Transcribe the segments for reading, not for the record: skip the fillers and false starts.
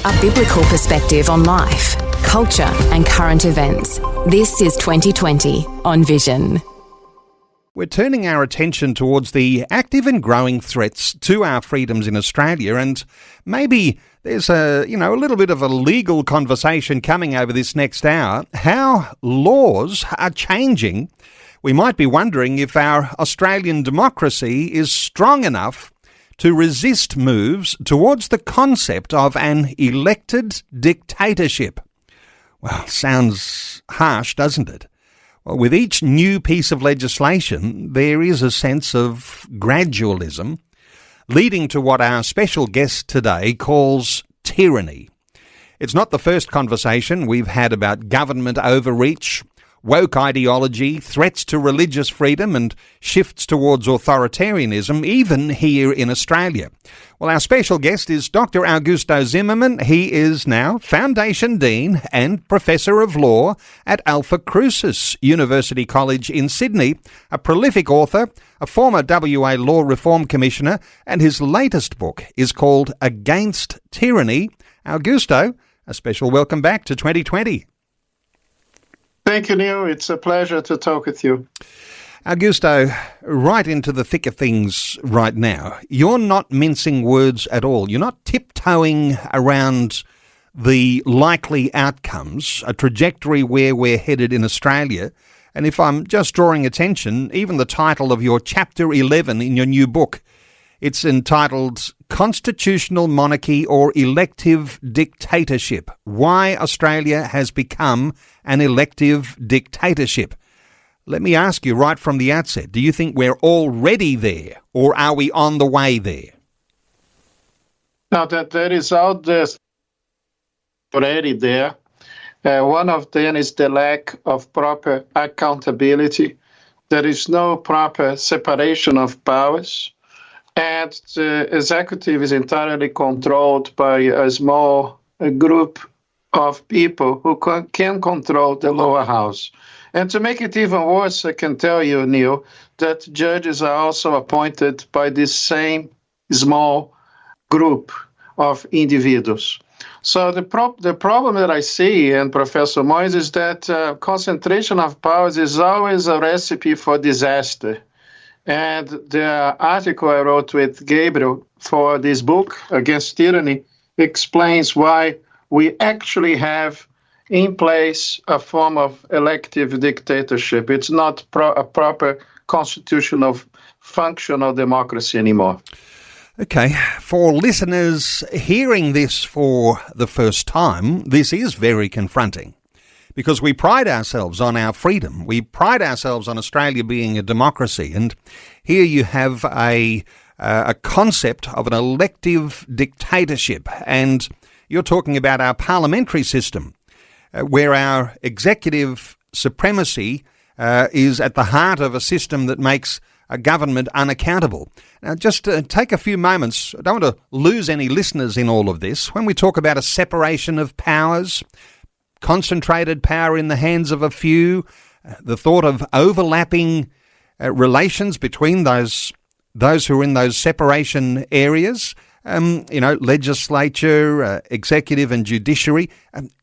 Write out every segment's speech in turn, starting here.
A biblical perspective on life, culture and current events. This is 2020 on Vision. We're turning our attention towards the active and growing threats to our freedoms in Australia, and maybe there's a little bit of a legal conversation coming over this next hour. How laws are changing. We might be wondering if our Australian democracy is strong enough to resist moves towards the concept of an elected dictatorship. Well, sounds harsh, doesn't it? Well, with each new piece of legislation, there is a sense of gradualism, leading to what our special guest today calls tyranny. It's not the first conversation we've had about government overreach, woke ideology, threats to religious freedom and shifts towards authoritarianism, even here in Australia. Well, our special guest is Dr. Augusto Zimmermann. He is now Foundation Dean and Professor of Law at Alphacrucis University College in Sydney, a prolific author, a former WA Law Reform Commissioner, and his latest book is called Against Tyranny. Augusto, a special welcome back to 2020. Thank you, Neil. It's a pleasure to talk with you. Augusto, right into the thick of things right now. You're not mincing words at all. You're not tiptoeing around the likely outcomes, a trajectory where we're headed in Australia. And if I'm just drawing attention, even the title of your Chapter 11 in your new book, it's entitled Constitutional Monarchy or Elective Dictatorship: Why Australia Has Become an Elective Dictatorship. Let me ask you right from the outset, do you think we're already there, or are we on the way there? Now, that is out there already there. One of them is the lack of proper accountability. There is no proper separation of powers. And the executive is entirely controlled by a small group of people who can control the lower house. And to make it even worse, I can tell you, Neil, that judges are also appointed by this same small group of individuals. So the problem that I see, and Professor Moyes, is that concentration of powers is always a recipe for disaster. And the article I wrote with Gabriel for this book, Against Tyranny, explains why we actually have in place a form of elective dictatorship. It's not a proper constitutional functional democracy anymore. Okay, for listeners hearing this for the first time, this is very confronting. Because we pride ourselves on our freedom. We pride ourselves on Australia being a democracy. And here you have a concept of an elective dictatorship. And you're talking about our parliamentary system, where our executive supremacy is at the heart of a system that makes a government unaccountable. Now, just take a few moments. I don't want to lose any listeners in all of this. When we talk about a separation of powers, concentrated power in the hands of a few, the thought of overlapping relations between those who are in those separation areas, legislature, executive and judiciary.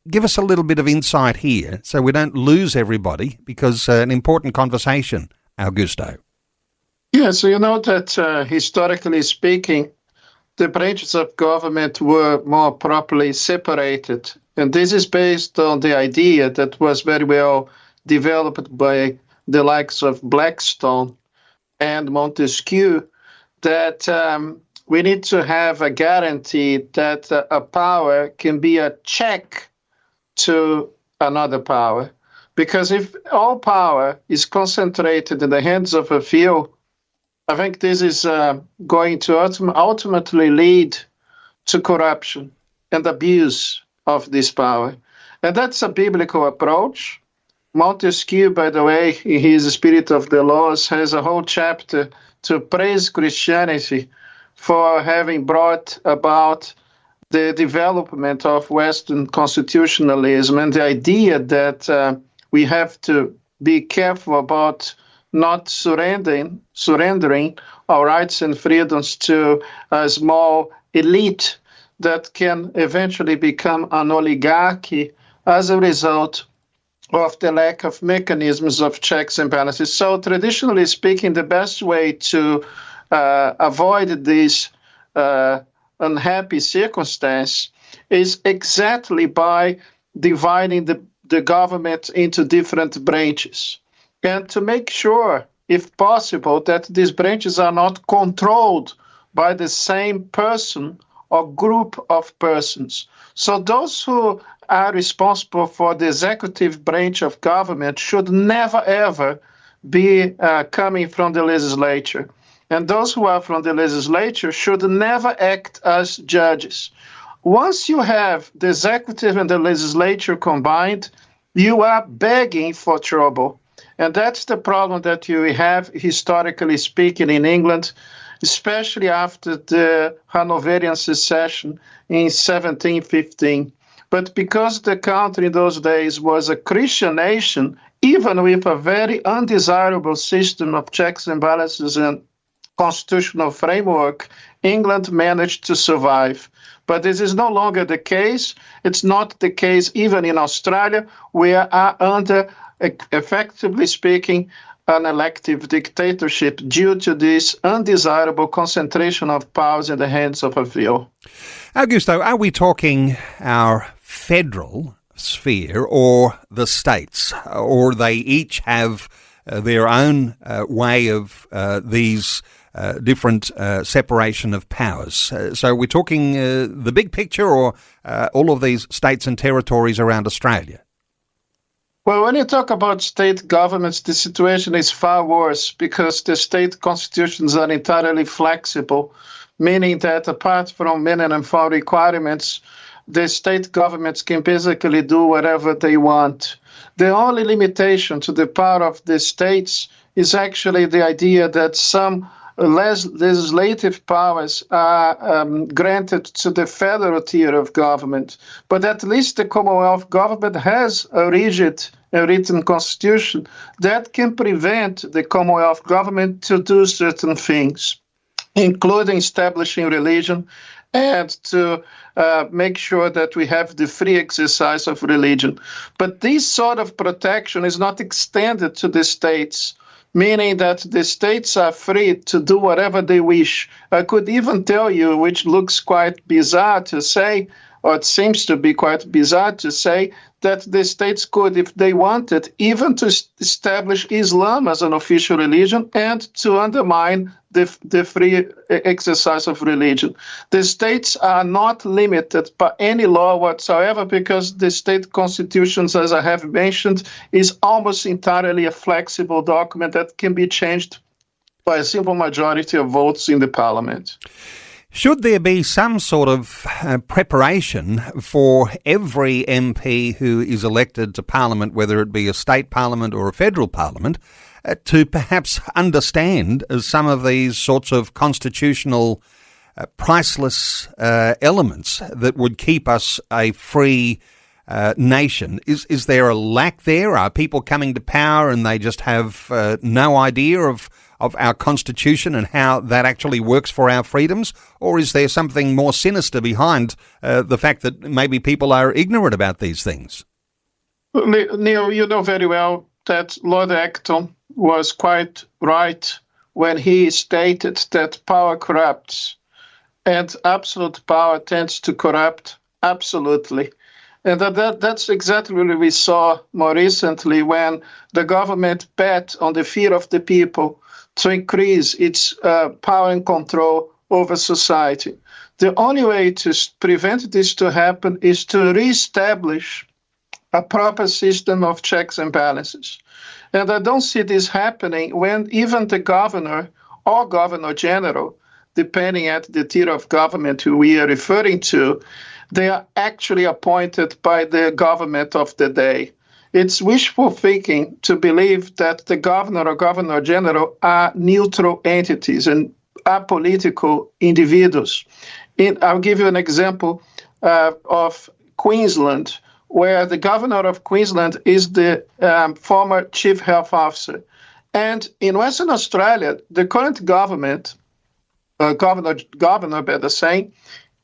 Give us a little bit of insight here so we don't lose everybody, because an important conversation, Augusto. Yeah, so you know that historically speaking, the branches of government were more properly separated. And this is based on the idea that was very well developed by the likes of Blackstone and Montesquieu, that we need to have a guarantee that a power can be a check to another power. Because if all power is concentrated in the hands of a few, I think this is going to ultimately lead to corruption and abuse of this power. And that's a biblical approach. Montesquieu, by the way, in his Spirit of the Laws, has a whole chapter to praise Christianity for having brought about the development of Western constitutionalism and the idea that we have to be careful about not surrendering our rights and freedoms to a small elite that can eventually become an oligarchy as a result of the lack of mechanisms of checks and balances. So traditionally speaking, the best way to avoid this unhappy circumstance is exactly by dividing the government into different branches, and to make sure, if possible, that these branches are not controlled by the same person or group of persons. So those who are responsible for the executive branch of government should never, ever be coming from the legislature. And those who are from the legislature should never act as judges. Once you have the executive and the legislature combined, you are begging for trouble. And that's the problem that you have, historically speaking, in England, especially after the Hanoverian secession in 1715. But because the country in those days was a Christian nation, even with a very undesirable system of checks and balances and constitutional framework, England managed to survive. But this is no longer the case. It's not the case even in Australia. We are under, effectively speaking, an elective dictatorship due to this undesirable concentration of powers in the hands of a few. Augusto, are we talking our federal sphere or the states, or they each have their own way of these different separation of powers? So we're talking the big picture, or all of these states and territories around Australia? Well, when you talk about state governments, the situation is far worse because the state constitutions are entirely flexible, meaning that apart from minimum four requirements, the state governments can basically do whatever they want. The only limitation to the power of the states is actually the idea that some legislative powers are granted to the federal tier of government. But at least the Commonwealth government has a rigid and written constitution that can prevent the Commonwealth government to do certain things, including establishing religion and to make sure that we have the free exercise of religion. But this sort of protection is not extended to the states, meaning that the states are free to do whatever they wish. I could even tell you, which looks quite bizarre to say, or it seems to be quite bizarre to say, that the states could, if they wanted, even to establish Islam as an official religion and to undermine the free exercise of religion. The states are not limited by any law whatsoever because the state constitutions, as I have mentioned, is almost entirely a flexible document that can be changed by a simple majority of votes in the parliament. Should there be some sort of preparation for every MP who is elected to Parliament, whether it be a state parliament or a federal parliament, to perhaps understand some of these sorts of constitutional priceless elements that would keep us a free nation? Is there a lack there? Are people coming to power and they just have no idea of our Constitution and how that actually works for our freedoms? Or is there something more sinister behind the fact that maybe people are ignorant about these things? Neil, you know very well that Lord Acton was quite right when he stated that power corrupts and absolute power tends to corrupt absolutely. And that's exactly what we saw more recently when the government bet on the fear of the people to increase its power and control over society. The only way to prevent this to happen is to reestablish a proper system of checks and balances. And I don't see this happening when even the governor or governor general, depending at the tier of government who we are referring to, they are actually appointed by the government of the day. It's wishful thinking to believe that the governor or governor general are neutral entities and apolitical individuals. I'll give you an example of Queensland, where the governor of Queensland is the former chief health officer. And in Western Australia, the current government, governor better say,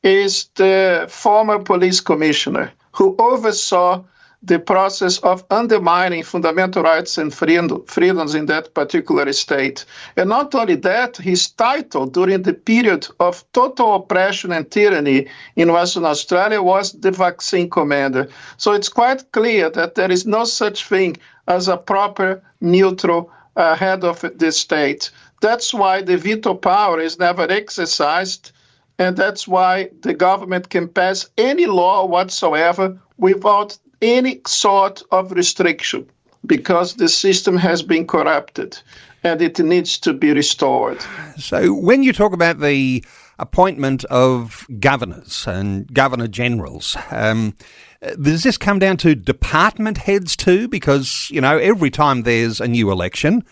is the former police commissioner who oversaw the process of undermining fundamental rights and freedoms in that particular state. And not only that, his title during the period of total oppression and tyranny in Western Australia was the vaccine commander. So it's quite clear that there is no such thing as a proper neutral head of the state. That's why the veto power is never exercised, and that's why the government can pass any law whatsoever without any sort of restriction, because the system has been corrupted and it needs to be restored. So when you talk about the appointment of governors and governor-generals, does this come down to department heads too? Because, every time there's a new election,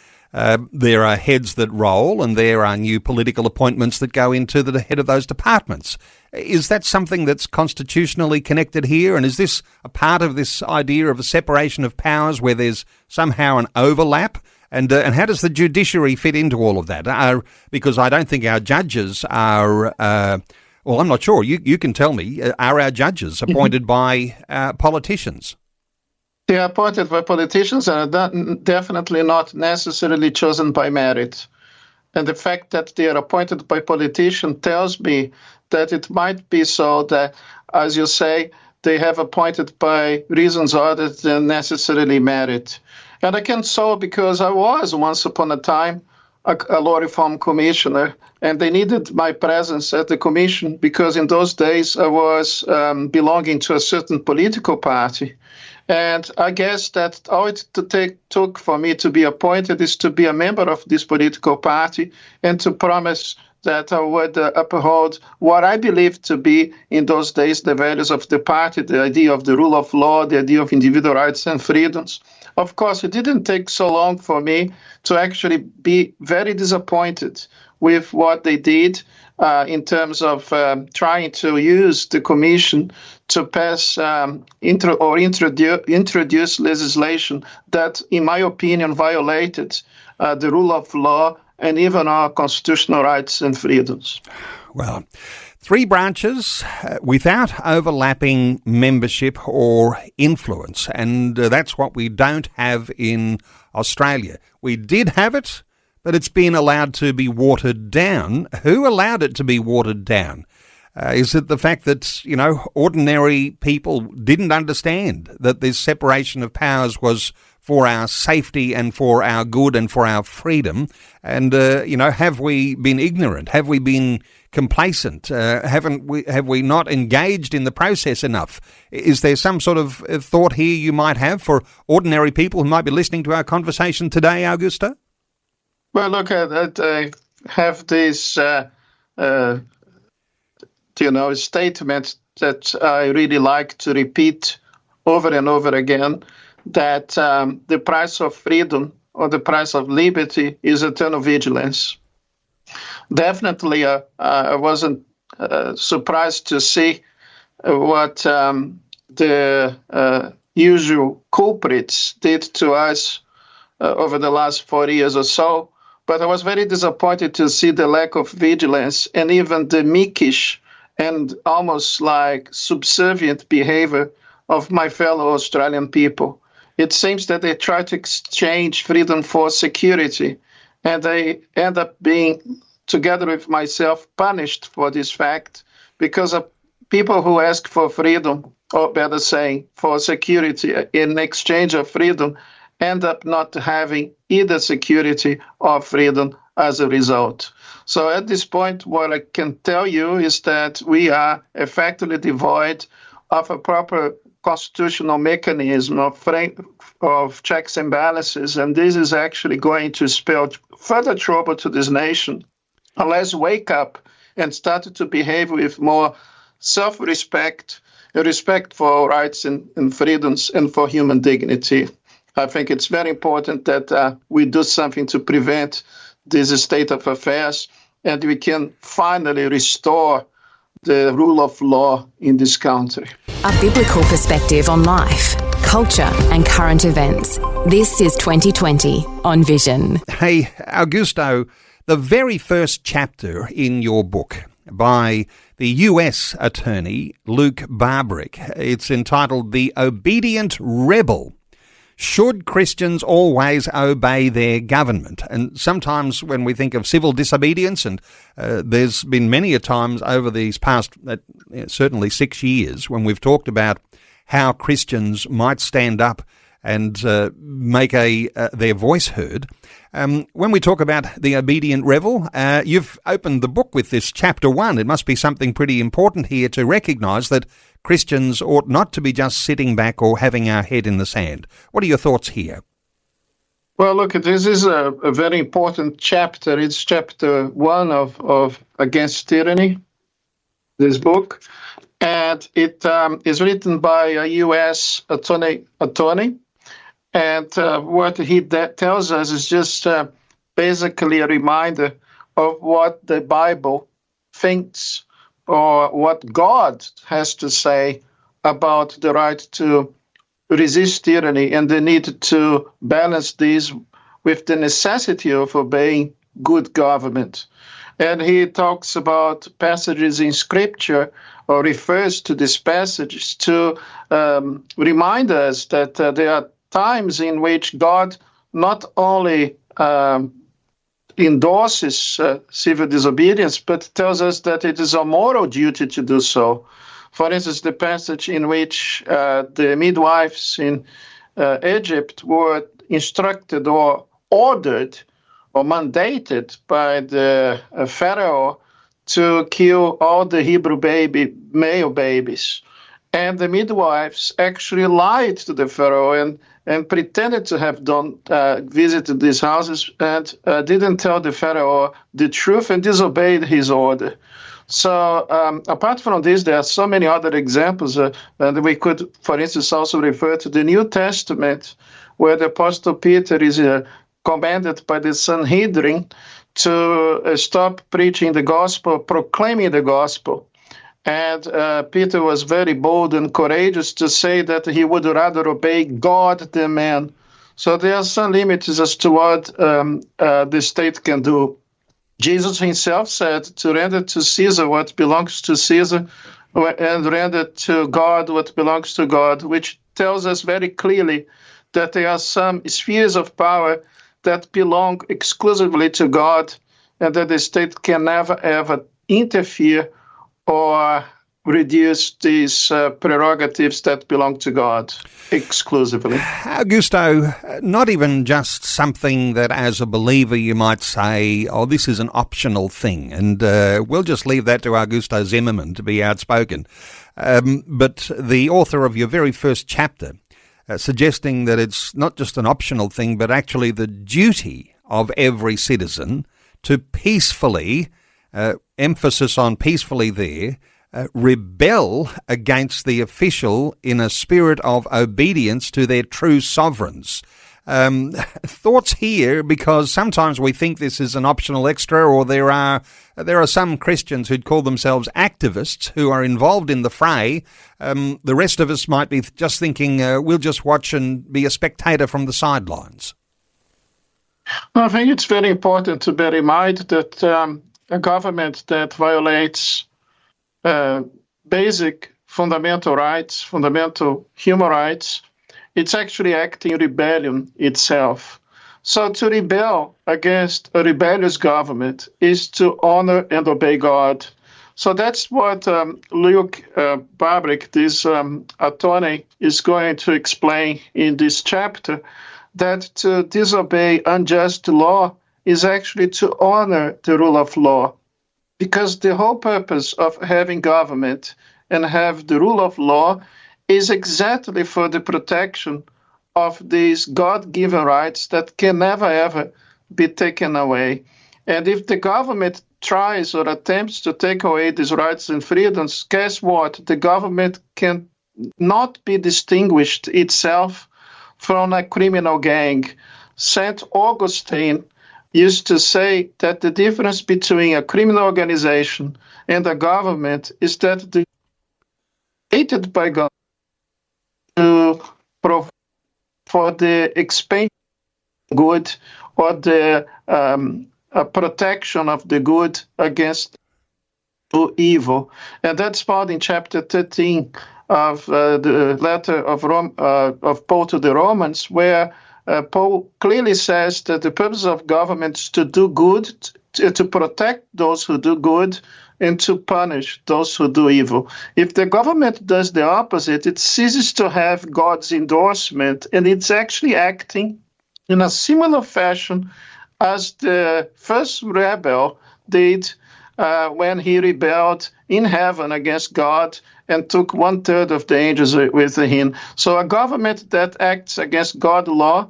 there are heads that roll and there are new political appointments that go into the head of those departments. Is that something that's constitutionally connected here? And is this a part of this idea of a separation of powers where there's somehow an overlap? And how does the judiciary fit into all of that? Because I don't think our judges are, well, I'm not sure. You can tell me, are our judges appointed by politicians? They are appointed by politicians and are definitely not necessarily chosen by merit. And the fact that they are appointed by politicians tells me that it might be so that, as you say, they have appointed by reasons other than necessarily merit. And I can so because I was once upon a time a law reform commissioner, and they needed my presence at the commission because in those days I was belonging to a certain political party. And I guess that all it took for me to be appointed is to be a member of this political party and to promise that I would uphold what I believed to be in those days the values of the party, the idea of the rule of law, the idea of individual rights and freedoms. Of course, it didn't take so long for me to actually be very disappointed with what they did in terms of trying to use the commission to pass introduce legislation that, in my opinion, violated the rule of law and even our constitutional rights and freedoms. Well, 3 branches without overlapping membership or influence, and that's what we don't have in Australia. We did have it, but it's been allowed to be watered down. Who allowed it to be watered down? Is it the fact that, ordinary people didn't understand that this separation of powers was for our safety and for our good and for our freedom? And, have we been ignorant? Have we been complacent? Have we not engaged in the process enough? Is there some sort of thought here you might have for ordinary people who might be listening to our conversation today, Augusto? Well, look, I have this, statement that I really like to repeat over and over again, that the price of freedom or the price of liberty is eternal vigilance. Definitely, I wasn't surprised to see what the usual culprits did to us over the last 40 years or so. But I was very disappointed to see the lack of vigilance and even the meekish and almost like subservient behavior of my fellow Australian people. It seems that they try to exchange freedom for security, and they end up being, together with myself, punished for this fact because of people who ask for freedom, or better saying, for security in exchange of freedom, end up not having either security or freedom as a result. So at this point, what I can tell you is that we are effectively devoid of a proper constitutional mechanism of checks and balances, and this is actually going to spell further trouble to this nation unless we wake up and start to behave with more self-respect, respect for rights and freedoms and for human dignity. I think it's very important that we do something to prevent this state of affairs, and we can finally restore the rule of law in this country. A biblical perspective on life, culture and current events. This is 2020 on Vision. Hey, Augusto, the very first chapter in your book by the US attorney, Luke Barbrick. It's entitled The Obedient Rebel. Should Christians always obey their government? And sometimes when we think of civil disobedience, and there's been many a times over these past, certainly 6 years, when we've talked about how Christians might stand up and make their voice heard. When we talk about the obedient rebel, you've opened the book with this chapter 1. It must be something pretty important here to recognise that Christians ought not to be just sitting back or having our head in the sand. What are your thoughts here? Well, look, this is a very important chapter. It's chapter 1 of Against Tyranny, this book. And it is written by a U.S. attorney. And what he tells us is just basically a reminder of what the Bible thinks or what God has to say about the right to resist tyranny and the need to balance these with the necessity of obeying good government. And he talks about passages in Scripture or refers to these passages to remind us that there are times in which God not only endorses civil disobedience, but tells us that it is a moral duty to do so. For instance, the passage in which the midwives in Egypt were instructed or ordered or mandated by the Pharaoh to kill all the Hebrew male babies. And the midwives actually lied to the Pharaoh and pretended to have visited these houses and didn't tell the Pharaoh the truth and disobeyed his order. So apart from this, there are so many other examples. And we could, for instance, also refer to the New Testament, where the Apostle Peter is commanded by the Sanhedrin to stop preaching the gospel, proclaiming the gospel. And Peter was very bold and courageous to say that he would rather obey God than man. So there are some limits as to what the state can do. Jesus himself said to render to Caesar what belongs to Caesar and render to God what belongs to God, which tells us very clearly that there are some spheres of power that belong exclusively to God and that the state can never, ever interfere or reduce these prerogatives that belong to God exclusively. Augusto, not even just something that as a believer you might say, oh, this is an optional thing, and we'll just leave that to Augusto Zimmermann to be outspoken. But the author of your very first chapter, suggesting that it's not just an optional thing, but actually the duty of every citizen to peacefully, emphasis on peacefully there, rebel against the official in a spirit of obedience to their true sovereigns. Thoughts here, because sometimes we think this is an optional extra, or there are some Christians who'd call themselves activists who are involved in the fray. The rest of us might be just thinking we'll just watch and be a spectator from the sidelines. I think it's very important to bear in mind that a government that violates basic fundamental rights, fundamental human rights, it's actually acting in rebellion itself. So to rebel against a rebellious government is to honor and obey God. So that's what Luke Barbrick, this attorney, is going to explain in this chapter, that to disobey unjust law is actually to honor the rule of law. Because the whole purpose of having government and have the rule of law is exactly for the protection of these God-given rights that can never, ever be taken away. And if the government tries or attempts to take away these rights and freedoms, guess what? The government can not be distinguished itself from a criminal gang. St. Augustine used to say that the difference between a criminal organization and a government is that they are created by God to provide for the expansion of good or the protection of the good against do evil. And that's found in chapter 13 of the letter of Paul to the Romans, where Paul clearly says that the purpose of government is to do good, to protect those who do good, and to punish those who do evil. If the government does the opposite, it ceases to have God's endorsement, and it's actually acting in a similar fashion as the first rebel did when he rebelled in heaven against God and took 1/3 of the angels with him. So a government that acts against God's law,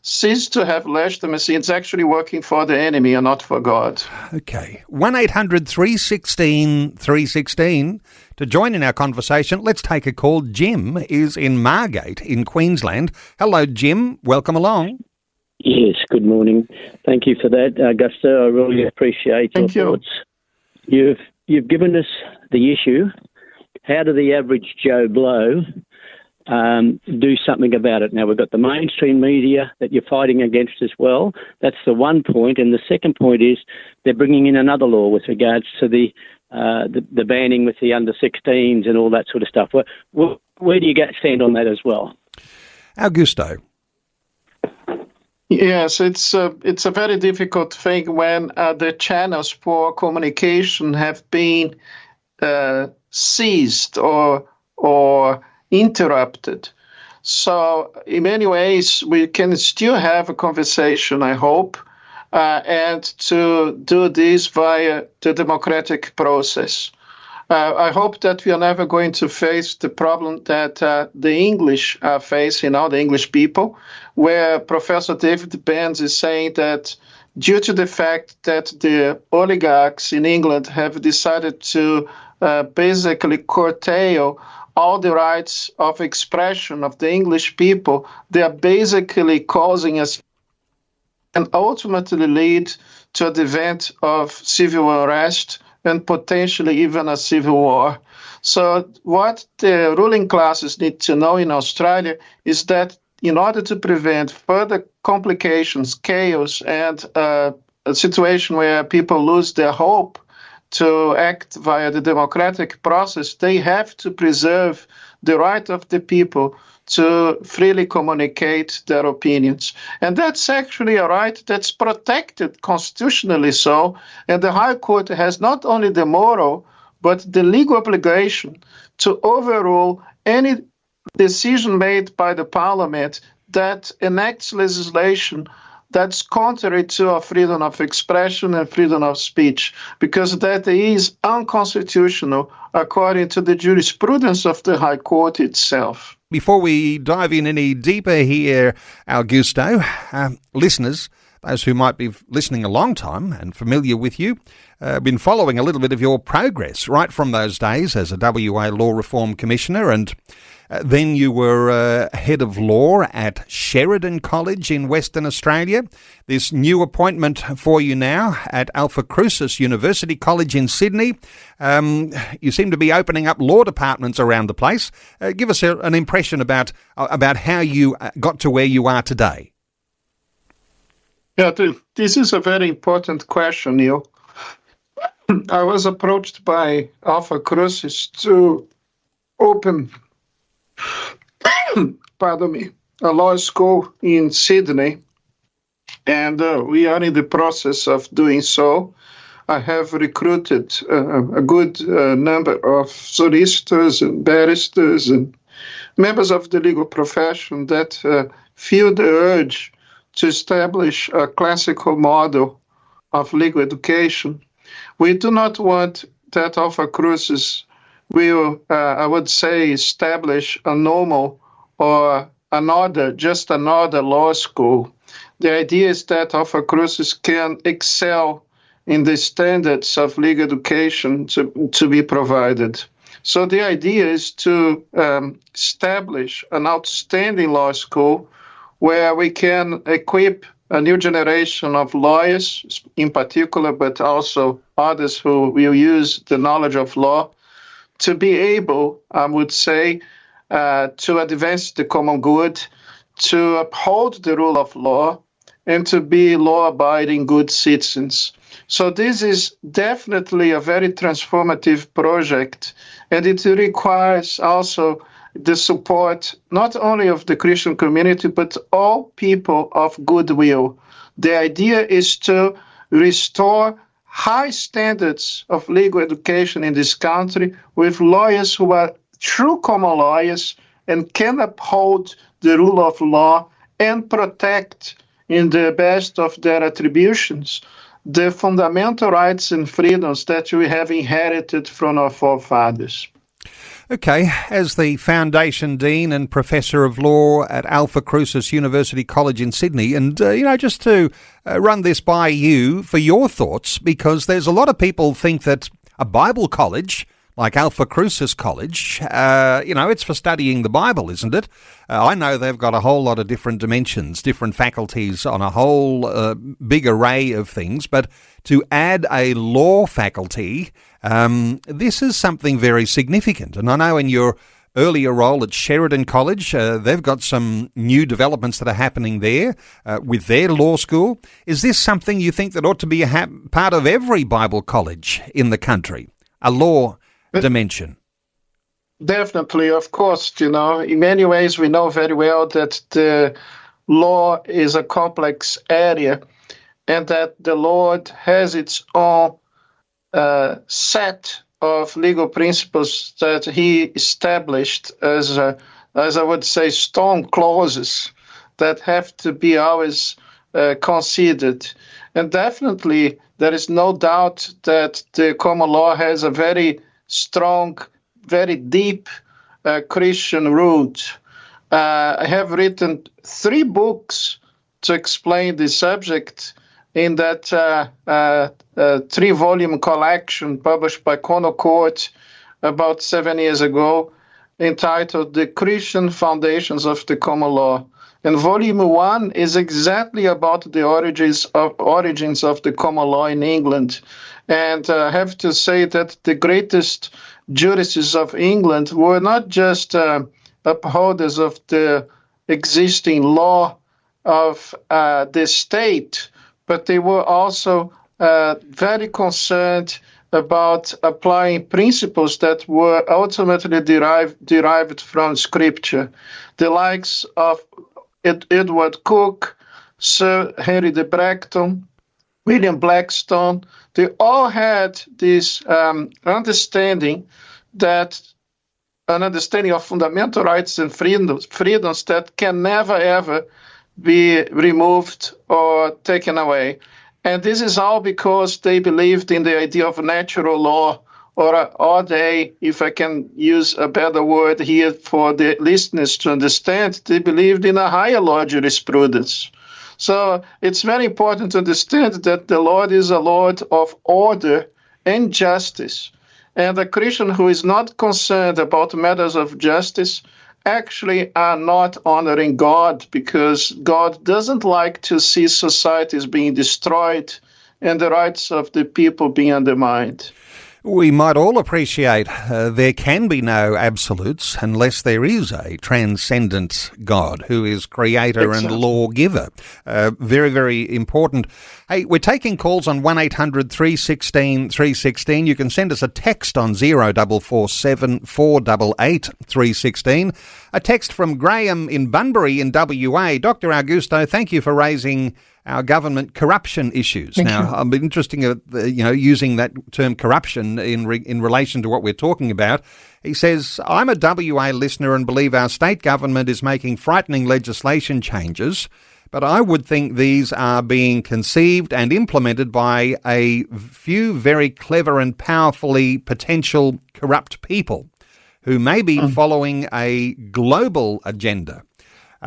ceases to have legitimacy. It's actually working for the enemy and not for God. Okay. 1-800-316-316 to join in our conversation. Let's take a call. Jim is in Margate in Queensland. Hello, Jim. Welcome along. Yes, good morning. Thank you for that, Augusto. I really appreciate your thoughts. You've given us the issue. How do the average Joe Blow do something about it? Now, we've got the mainstream media that you're fighting against as well. That's the one point. And the second point is they're bringing in another law with regards to the banning with the under-16s and all that sort of stuff. Where do you stand on that as well? Augusto. Yes, it's a very difficult thing when the channels for communication have been seized or interrupted. So in many ways, we can still have a conversation, I hope, and to do this via the democratic process. I hope that we are never going to face the problem that the English are facing now, the English people, where Professor David Benz is saying that due to the fact that the oligarchs in England have decided to basically curtail all the rights of expression of the English people, they are basically causing us and ultimately lead to the event of civil unrest and potentially even a civil war. So what the ruling classes need to know in Australia is that in order to prevent further complications, chaos, and a situation where people lose their hope to act via the democratic process, they have to preserve the right of the people to freely communicate their opinions. And that's actually a right that's protected constitutionally so. And the High Court has not only the moral, but the legal obligation to overrule any decision made by the Parliament that enacts legislation that's contrary to our freedom of expression and freedom of speech, because that is unconstitutional according to the jurisprudence of the High Court itself. Before we dive in any deeper here, Augusto, listeners, those who might be listening a long time and familiar with you, been following a little bit of your progress right from those days as a WA Law Reform Commissioner, and then you were head of law at Sheridan College in Western Australia. This new appointment for you now at Alphacrucis University College in Sydney. You seem to be opening up law departments around the place. Give us an impression about how you got to where you are today. Yeah, this is a very important question, Neil. I was approached by Alphacrucis to open a law school in Sydney, and we are in the process of doing so. I have recruited a good number of solicitors and barristers and members of the legal profession that feel the urge to establish a classical model of legal education. We do not want that Alphacrucis will, I would say, establish a normal or just another law school. The idea is that Alphacrucis can excel in the standards of legal education to be provided. So the idea is to establish an outstanding law school where we can equip a new generation of lawyers in particular, but also others who will use the knowledge of law to be able, I would say, to advance the common good, to uphold the rule of law, and to be law-abiding good citizens. So this is definitely a very transformative project, and it requires also the support not only of the Christian community, but all people of goodwill. The idea is to restore high standards of legal education in this country with lawyers who are true common lawyers and can uphold the rule of law and protect, in the best of their attributions, the fundamental rights and freedoms that we have inherited from our forefathers. Okay, as the Foundation Dean and Professor of Law at Alphacrucis University College in Sydney, and, just to run this by you for your thoughts, because there's a lot of people think that a Bible college, like Alphacrucis College, it's for studying the Bible, isn't it? I know they've got a whole lot of different dimensions, different faculties on a whole big array of things, but to add a law faculty, this is something very significant. And I know in your earlier role at Sheridan College, they've got some new developments that are happening there with their law school. Is this something you think that ought to be a part of every Bible college in the country, a law dimension? Definitely, of course. In many ways, we know very well that the law is a complex area and that the Lord has its own set of legal principles that he established as I would say, stone clauses that have to be always considered. And definitely, there is no doubt that the common law has a very strong, very deep Christian root. I have written 3 books to explain the subject in that 3-volume collection published by Court about 7 years ago, entitled The Christian Foundations of the Common Law. And volume 1 is exactly about the origins of the common law in England. And I have to say that the greatest jurists of England were not just upholders of the existing law of the state, but they were also very concerned about applying principles that were ultimately derived from Scripture. The likes of Edward Coke, Sir Henry de Bracton, William Blackstone, they all had this understanding of fundamental rights and freedoms that can never, ever be removed or taken away. And this is all because they believed in the idea of natural law, or they, if I can use a better word here for the listeners to understand, they believed in a higher law jurisprudence. So it's very important to understand that the Lord is a Lord of order and justice. And a Christian who is not concerned about matters of justice actually are not honoring God, because God doesn't like to see societies being destroyed and the rights of the people being undermined. We might all appreciate there can be no absolutes unless there is a transcendent God who is creator and lawgiver. Very, very important. Hey, we're taking calls on 1-800-316 316. You can send us a text on 0447 488 316. A text from Graham in Bunbury in WA. Dr. Augusto, thank you for raising our government corruption issues. Now, I'm interested in using that term corruption in relation to what we're talking about. He says, I'm a WA listener and believe our state government is making frightening legislation changes, but I would think these are being conceived and implemented by a few very clever and powerfully potential corrupt people who may be following a global agenda.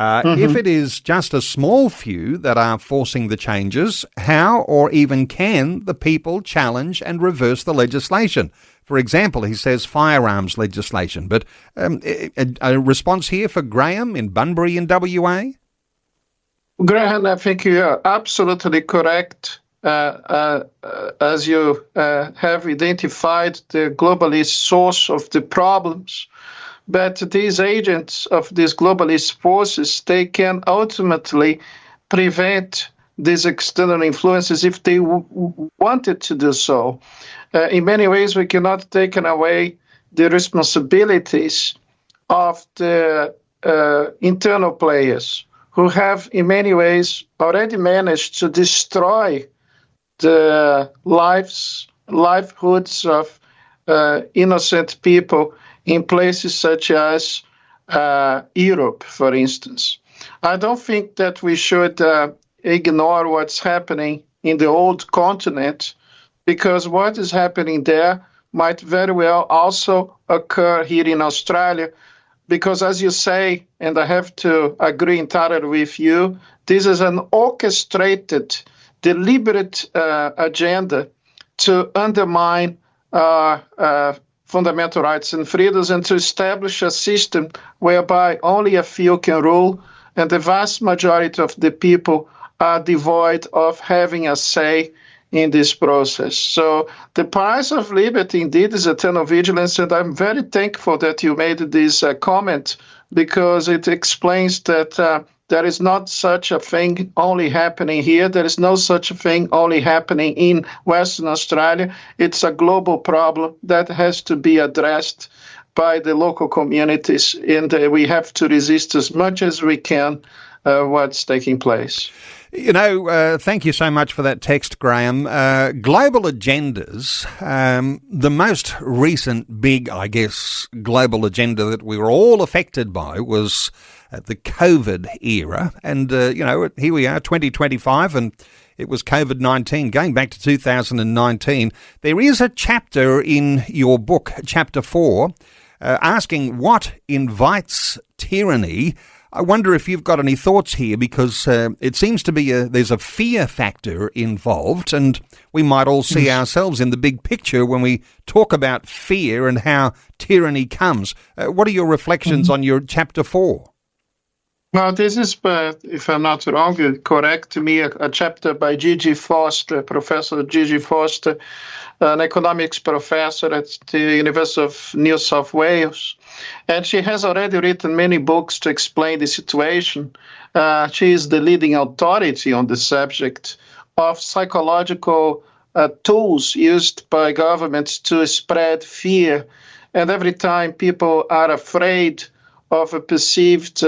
If it is just a small few that are forcing the changes, how or even can the people challenge and reverse the legislation? For example, he says firearms legislation. But a response here for Graham in Bunbury in WA? Graham, I think you are absolutely correct. As you have identified the globalist source of the problems. But these agents of these globalist forces, they can ultimately prevent these external influences if they wanted to do so. In many ways, we cannot take away the responsibilities of the internal players who have, in many ways, already managed to destroy the livelihoods of innocent people in places such as Europe, for instance. I don't think that we should ignore what's happening in the old continent, because what is happening there might very well also occur here in Australia. Because as you say, and I have to agree entirely with you, this is an orchestrated, deliberate agenda to undermine fundamental rights and freedoms and to establish a system whereby only a few can rule and the vast majority of the people are devoid of having a say in this process. So the price of liberty indeed is eternal vigilance, and I'm very thankful that you made this comment, because it explains that there is not such a thing only happening here. There is no such a thing only happening in Western Australia. It's a global problem that has to be addressed by the local communities, and we have to resist as much as we can what's taking place. You know, thank you so much for that text, Graham. Global agendas, the most recent big, I guess, global agenda that we were all affected by was the COVID era. And, you know, here we are, 2025, and it was COVID-19, going back to 2019. There is a chapter in your book, Chapter 4, asking what invites tyranny. I wonder if you've got any thoughts here, because it seems to be there's a fear factor involved, and we might all see ourselves in the big picture when we talk about fear and how tyranny comes. What are your reflections on your Chapter 4? Well, this is, if I'm not wrong, correct me, a chapter by Gigi Foster, Professor Gigi Foster, an economics professor at the University of New South Wales. And she has already written many books to explain the situation. She is the leading authority on the subject of psychological tools used by governments to spread fear. And every time people are afraid of a perceived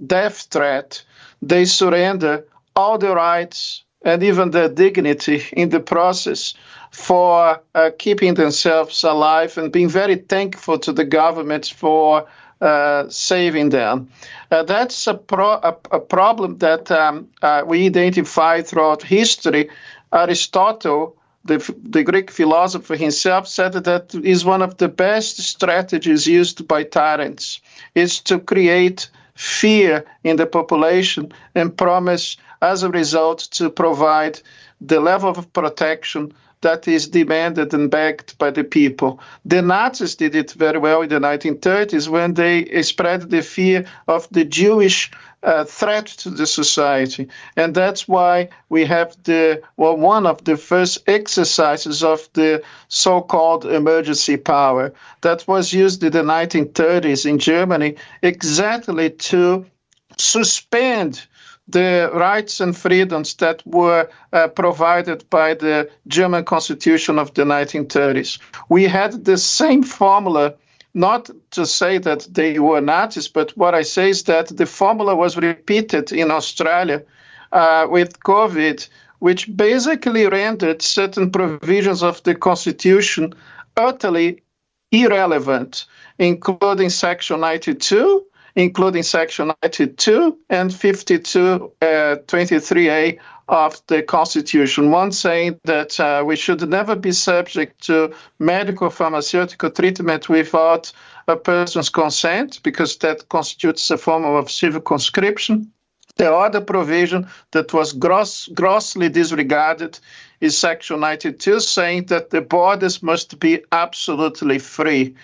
death threat, they surrender all their rights and even their dignity in the process for keeping themselves alive, and being very thankful to the government for saving them. That's a problem that we identify throughout history. Aristotle, the Greek philosopher himself, said that is one of the best strategies used by tyrants, is to create fear in the population and promise as a result to provide the level of protection that is demanded and begged by the people. The Nazis did it very well in the 1930s when they spread the fear of the Jewish threat to the society. And that's why we have one of the first exercises of the so-called emergency power that was used in the 1930s in Germany exactly to suspend the rights and freedoms that were provided by the German Constitution of the 1930s. We had the same formula, not to say that they were Nazis, but what I say is that the formula was repeated in Australia with COVID, which basically rendered certain provisions of the Constitution utterly irrelevant, including Section 92, including Section 92 and 5223A of the Constitution. One saying that we should never be subject to medical pharmaceutical treatment without a person's consent, because that constitutes a form of civil conscription. The other provision that was grossly disregarded is Section 92, saying that the borders must be absolutely free.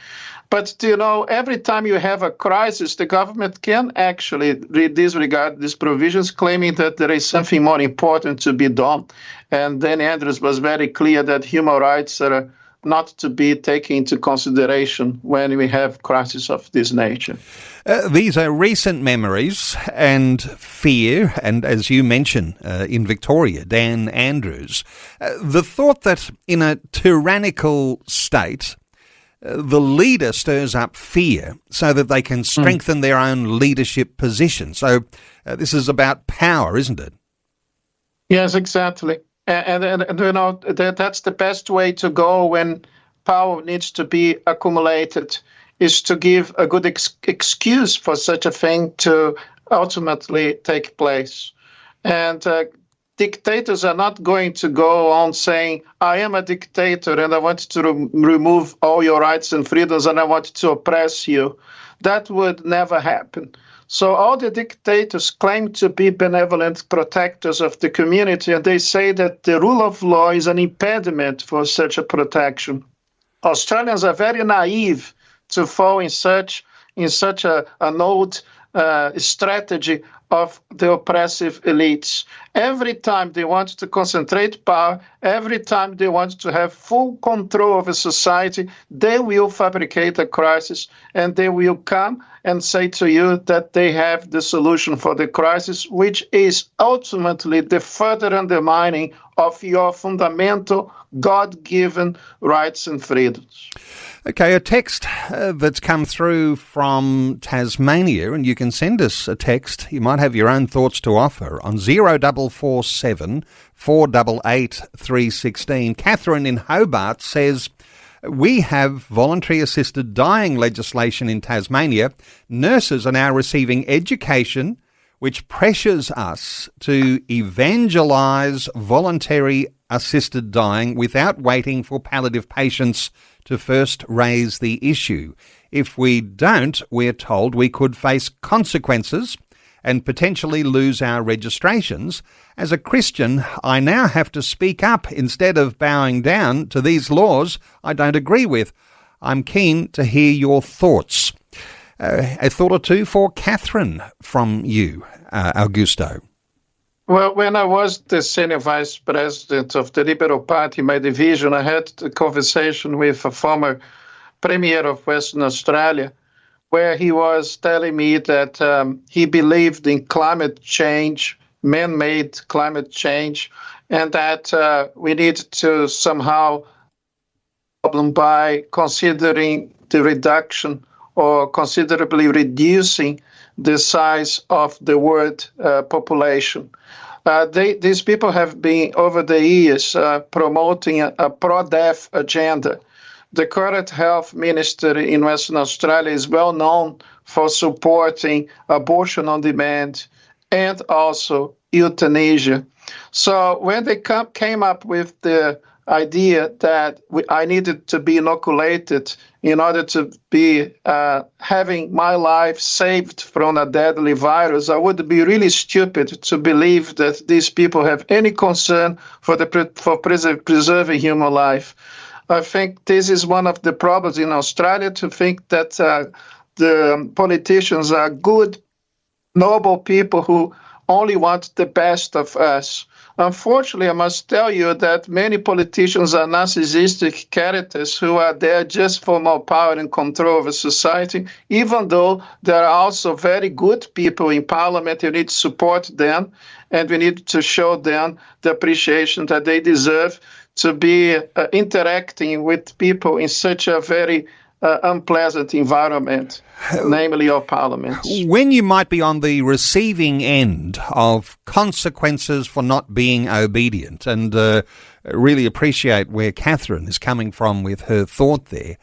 But, you know, every time you have a crisis, the government can actually disregard these provisions, claiming that there is something more important to be done. And then Andrews was very clear that human rights are not to be taken into consideration when we have crises of this nature. These are recent memories and fear, and as you mentioned in Victoria, Dan Andrews, the thought that in a tyrannical state, the leader stirs up fear so that they can strengthen their own leadership position. So this is about power, isn't it? Yes, exactly. And you know, that's the best way to go when power needs to be accumulated, is to give a good excuse for such a thing to ultimately take place. And dictators are not going to go on saying, I am a dictator and I want to remove all your rights and freedoms and I want to oppress you. That would never happen. So all the dictators claim to be benevolent protectors of the community, and they say that the rule of law is an impediment for such a protection. Australians are very naive to fall in such an old strategy of the oppressive elites. Every time they want to concentrate power, every time they want to have full control of a society, they will fabricate a crisis, and they will come and say to you that they have the solution for the crisis, which is ultimately the further undermining of your fundamental God-given rights and freedoms. Okay, a text that's come through from Tasmania, and you can send us a text. You might have your own thoughts to offer on 0447 488 316. Catherine in Hobart says, we have voluntary assisted dying legislation in Tasmania. Nurses are now receiving education which pressures us to evangelise voluntary assisted dying without waiting for palliative patients to first raise the issue. If we don't, we're told we could face consequences and potentially lose our registrations. As a Christian, I now have to speak up instead of bowing down to these laws I don't agree with. I'm keen to hear your thoughts. A thought or two for Catherine from you, Augusto. Well, when I was the senior vice president of the Liberal Party, my division, I had a conversation with a former premier of Western Australia, where he was telling me that he believed in climate change, man-made climate change, and that we need to somehow problem by considering the reduction or considerably reducing the size of the world population. These people have been, over the years, promoting a pro-death agenda. The current health minister in Western Australia is well known for supporting abortion on demand and also euthanasia. So when they came up with the idea that I needed to be inoculated in order to be having my life saved from a deadly virus, I would be really stupid to believe that these people have any concern for preserving human life. I think this is one of the problems in Australia, to think that the politicians are good, noble people who only want the best of us. Unfortunately, I must tell you that many politicians are narcissistic characters who are there just for more power and control over society, even though there are also very good people in parliament. You need to support them, and we need to show them the appreciation that they deserve to be interacting with people in such a very unpleasant environment, namely our parliaments. When you might be on the receiving end of consequences for not being obedient, and really appreciate where Catherine is coming from with her thought there,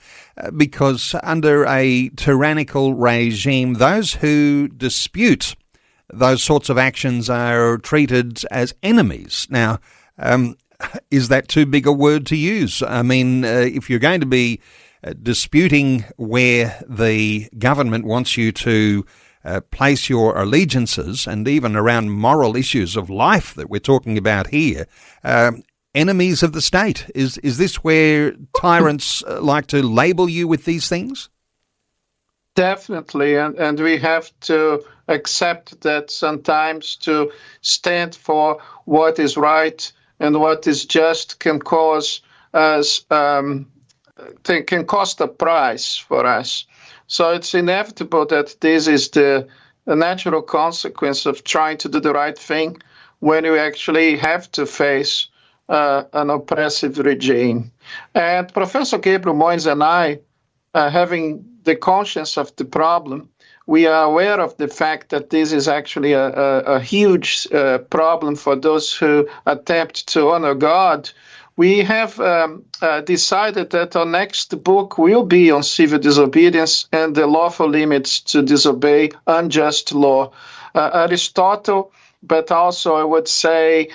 because under a tyrannical regime, those who dispute those sorts of actions are treated as enemies. Now, is that too big a word to use? I mean, if you're going to be disputing where the government wants you to place your allegiances, and even around moral issues of life that we're talking about here, enemies of the state. Is this where tyrants like to label you with these things? Definitely, and we have to accept that sometimes to stand for what is right and what is just can cause us can cost a price for us. So it's inevitable that this is the natural consequence of trying to do the right thing when you actually have to face an oppressive regime. And Professor Gabriel Moines and I, having the conscience of the problem, we are aware of the fact that this is actually a huge problem for those who attempt to honor God. We have decided that our next book will be on civil disobedience and the lawful limits to disobey unjust law. Aristotle, but also I would say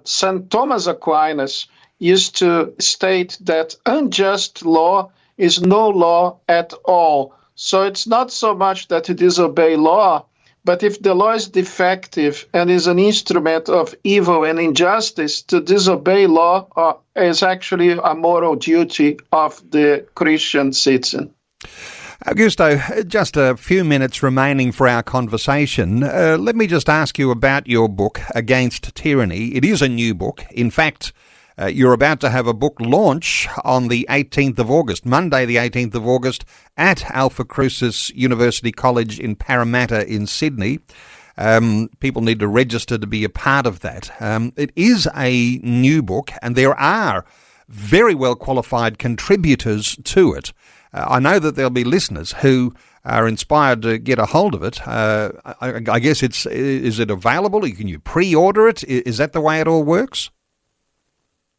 St. Thomas Aquinas used to state that unjust law is no law at all. So it's not so much that you disobey law, but if the law is defective and is an instrument of evil and injustice, to disobey law is actually a moral duty of the Christian citizen. Augusto, just a few minutes remaining for our conversation. Let me just ask you about your book, Against Tyranny. It is a new book. In fact, you're about to have a book launch on the 18th of August, Monday the 18th of August, at Alphacrucis University College in Parramatta in Sydney. People need to register to be a part of that. It is a new book, and there are very well qualified contributors to it. I know that there'll be listeners who are inspired to get a hold of it. I guess is it available? Can you pre-order it? Is that the way it all works?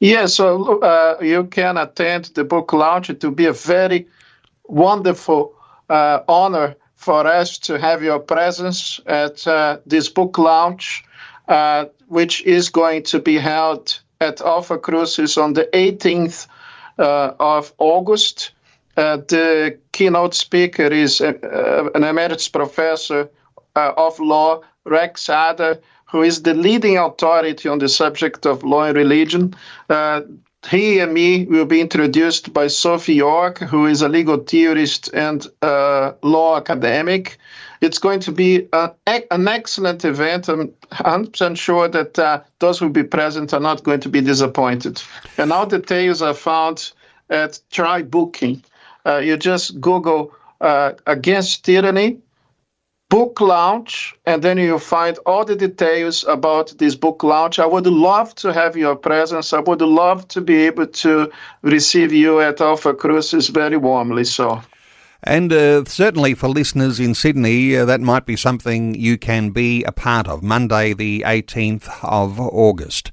Yes, so you can attend the book launch. It will be a very wonderful honor for us to have your presence at this book launch, which is going to be held at Alphacrucis on the 18th of August. The keynote speaker is an emeritus professor of law, Rex Adder, who is the leading authority on the subject of law and religion. He and me will be introduced by Sophie York, who is a legal theorist and law academic. It's going to be an excellent event. I'm 100% sure that those who will be present are not going to be disappointed. And all details are found at Try Booking. You just Google Against Tyranny, book launch, and then you'll find all the details about this book launch. I would love to have your presence. I would love to be able to receive you at Alphacrucis very warmly. So. And certainly for listeners in Sydney, that might be something you can be a part of, Monday the 18th of August.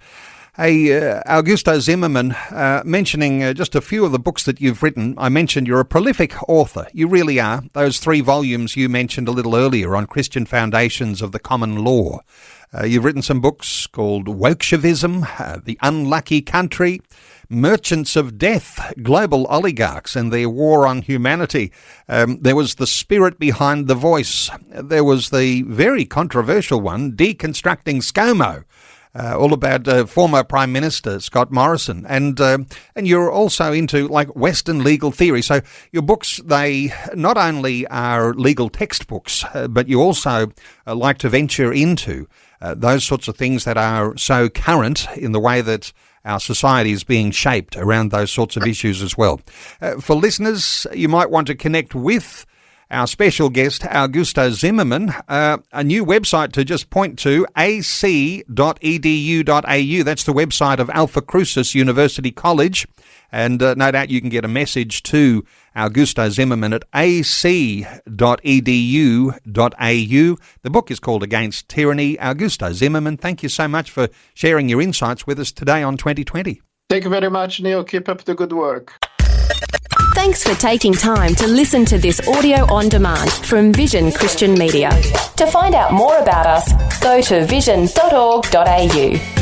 Hey, Augusto Zimmermann, mentioning just a few of the books that you've written. I mentioned you're a prolific author. You really are. Those 3 volumes you mentioned a little earlier on Christian Foundations of the Common Law. You've written some books called Wokeism, The Unlucky Country, Merchants of Death, Global Oligarchs and Their War on Humanity. There was The Spirit Behind the Voice. There was the very controversial one, Deconstructing ScoMo. All about former Prime Minister Scott Morrison, and you're also into like Western legal theory. So your books, they not only are legal textbooks, but you also like to venture into those sorts of things that are so current in the way that our society is being shaped around those sorts of issues as well. For listeners, you might want to connect with our special guest, Augusto Zimmermann, a new website to just point to, ac.edu.au. That's the website of Alphacrucis University College. And no doubt you can get a message to Augusto Zimmermann at ac.edu.au. The book is called Against Tyranny. Augusto Zimmermann, thank you so much for sharing your insights with us today on 2020. Thank you very much, Neil. Keep up the good work. Thanks for taking time to listen to this audio on demand from Vision Christian Media. To find out more about us, go to vision.org.au.